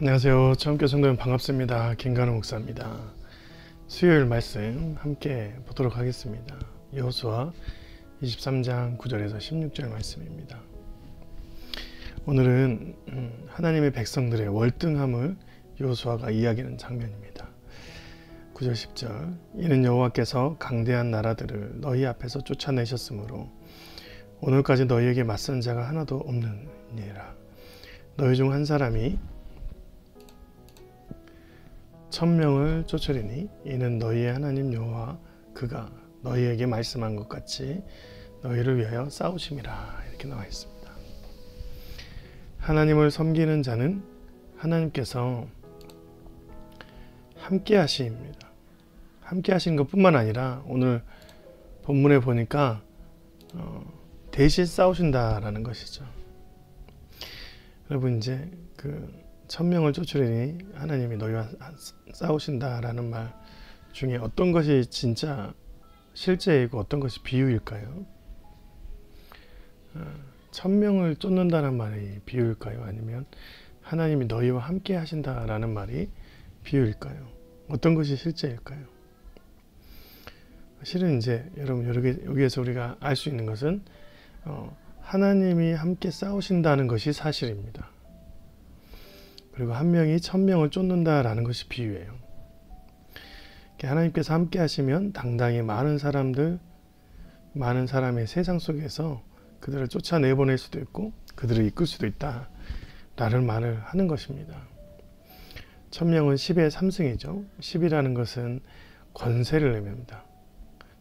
안녕하세요. 처음께 성도님 반갑습니다. 김관우 목사입니다. 수요일 말씀 함께 보도록 하겠습니다. 여호수아 23장 9절에서 16절 말씀입니다. 오늘은 하나님의 백성들의 월등함을 여호수아가 이야기하는 장면입니다. 9절 10절 이는 여호와께서 강대한 나라들을 너희 앞에서 쫓아내셨으므로 오늘까지 너희에게 맞선 자가 하나도 없느니라. 너희 중 한 사람이 1000명을 쫓으리니 이는 너희의 하나님 여호와 그가 너희에게 말씀한 것 같이 너희를 위하여 싸우심이라. 이렇게 나와 있습니다. 하나님을 섬기는 자는 하나님께서 함께 하심입니다. 함께 하신 것뿐만 아니라 오늘 본문에 보니까 대신 싸우신다라는 것이죠. 여러분 이제 1000명을 쫓으리니 하나님이 너희와 싸우신다라는 말 중에 어떤 것이 진짜 실제이고 어떤 것이 비유일까요? 1000명을 쫓는다는 말이 비유일까요? 아니면 하나님이 너희와 함께 하신다라는 말이 비유일까요? 어떤 것이 실제일까요? 실은 이제 여러분 여기에서 우리가 알 수 있는 것은 하나님이 함께 싸우신다는 것이 사실입니다. 그리고 한 명이 1000명을 쫓는다라는 것이 비유예요. 하나님께서 함께 하시면 당당히 많은 사람의 세상 속에서 그들을 쫓아내보낼 수도 있고 그들을 이끌 수도 있다라는 말을 하는 것입니다. 1000명은 10의 3승이죠. 10이라는 것은 권세를 의미합니다.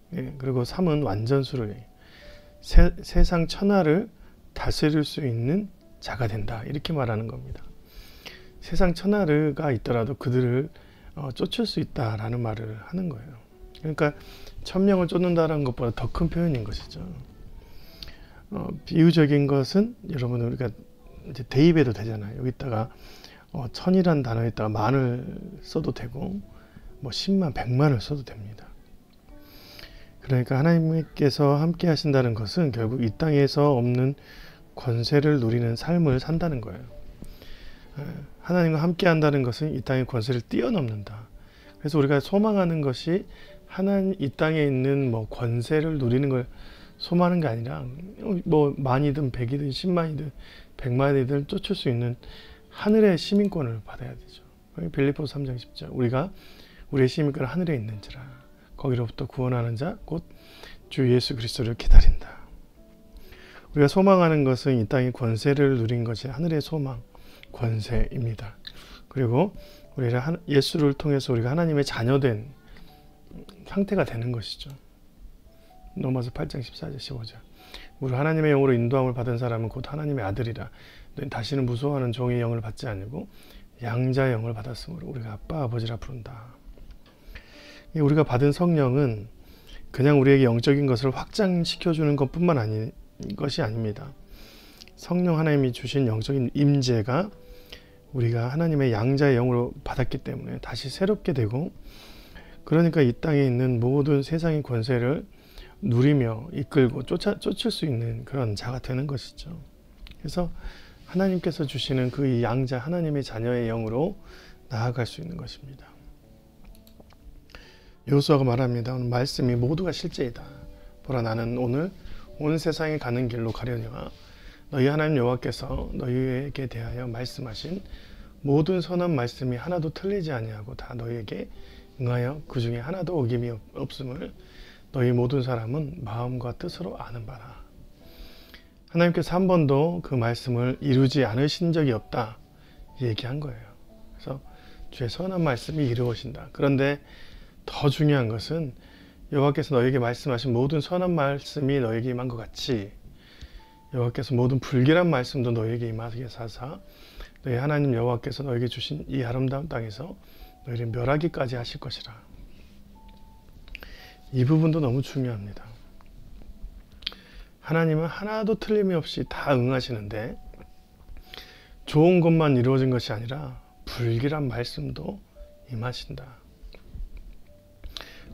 그리고 3은 완전수를 의미해요. 세상 천하를 다스릴 수 있는 자가 된다. 이렇게 말하는 겁니다. 세상 천하가 있더라도 그들을 쫓을 수 있다라는 말을 하는 거예요. 그러니까 1000명을 쫓는다는 것보다 더 큰 표현인 것이죠. 비유적인 것은 여러분 우리가 이제 대입해도 되잖아요. 여기다가 1000이라는 단어에다가 만을 써도 되고 10만, 100만을 써도 됩니다. 그러니까 하나님께서 함께 하신다는 것은 결국 이 땅에서 없는 권세를 누리는 삶을 산다는 거예요. 하나님과 함께 한다는 것은 이 땅의 권세를 뛰어넘는다. 그래서 우리가 소망하는 것이 이 땅에 있는 권세를 누리는 걸 소망하는 게 아니라 만이든 백이든 10만이든 100만이든 쫓을 수 있는 하늘의 시민권을 받아야 되죠. 빌립보서 3장 10절 우리가 우리의 시민권은 하늘에 있는지라 거기로부터 구원하는 자 곧 주 예수 그리스도를 기다린다. 우리가 소망하는 것은 이 땅의 권세를 누린 것이 하늘의 소망 권세입니다. 그리고 우리가 예수를 통해서 우리가 하나님의 자녀된 상태가 되는 것이죠. 로마서 8장 14절 15절 우리 하나님의 영으로 인도함을 받은 사람은 곧 하나님의 아들이라. 다시는 무서워하는 종의 영을 받지 아니고 양자의 영을 받았으므로 우리가 아빠 아버지라 부른다. 우리가 받은 성령은 그냥 우리에게 영적인 것을 확장시켜주는 것뿐만 것이 아닙니다. 성령 하나님이 주신 영적인 임재가 우리가 하나님의 양자의 영으로 받았기 때문에 다시 새롭게 되고 그러니까 이 땅에 있는 모든 세상의 권세를 누리며 이끌고 쫓을 수 있는 그런 자가 되는 것이죠. 그래서 하나님께서 주시는 그 양자 하나님의 자녀의 영으로 나아갈 수 있는 것입니다. 여호수아가 말합니다. 오늘 말씀이 모두가 실제이다. 보라 나는 오늘 온 세상에 가는 길로 가려니와 너희 하나님 여호와께서 너희에게 대하여 말씀하신 모든 선한 말씀이 하나도 틀리지 아니하고 다 너희에게 응하여 그 중에 하나도 어김이 없음을 너희 모든 사람은 마음과 뜻으로 아는 바라. 하나님께서 한 번도 그 말씀을 이루지 않으신 적이 없다 얘기한 거예요. 그래서 주의 선한 말씀이 이루어진다. 그런데 더 중요한 것은 여호와께서 너희에게 말씀하신 모든 선한 말씀이 너희에게 임한 것 같이 여호와께서 모든 불길한 말씀도 너희에게 임하게 하사 너희 하나님 여호와께서 너희에게 주신 이 아름다운 땅에서 너희를 멸하기까지 하실 것이라. 이 부분도 너무 중요합니다. 하나님은 하나도 틀림이 없이 다 응하시는데 좋은 것만 이루어진 것이 아니라 불길한 말씀도 임하신다.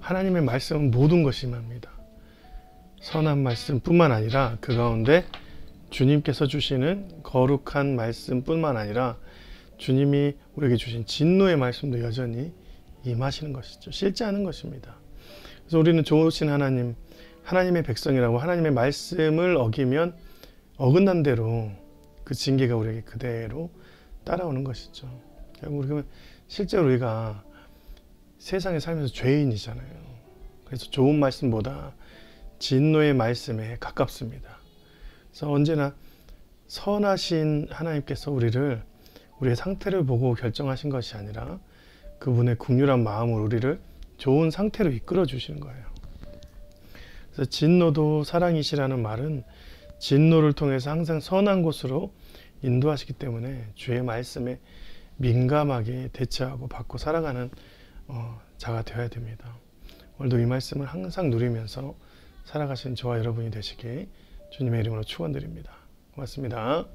하나님의 말씀은 모든 것이 임합니다. 선한 말씀뿐만 아니라 그 가운데 주님께서 주시는 거룩한 말씀뿐만 아니라 주님이 우리에게 주신 진노의 말씀도 여전히 임하시는 것이죠. 실제하는 것입니다. 그래서 우리는 좋으신 하나님, 하나님의 백성이라고 하나님의 말씀을 어기면 어긋난 대로 그 징계가 우리에게 그대로 따라오는 것이죠. 결국 우리가 실제로 우리가 세상에 살면서 죄인이잖아요. 그래서 좋은 말씀보다 진노의 말씀에 가깝습니다. 그래서 언제나 선하신 하나님께서 우리의 상태를 보고 결정하신 것이 아니라 그분의 긍휼한 마음으로 우리를 좋은 상태로 이끌어 주시는 거예요. 그래서 진노도 사랑이시라는 말은 진노를 통해서 항상 선한 곳으로 인도하시기 때문에 주의 말씀에 민감하게 대처하고 받고 살아가는 자가 되어야 됩니다. 오늘도 이 말씀을 항상 누리면서 살아가신 저와 여러분이 되시길 주님의 이름으로 축원드립니다. 고맙습니다.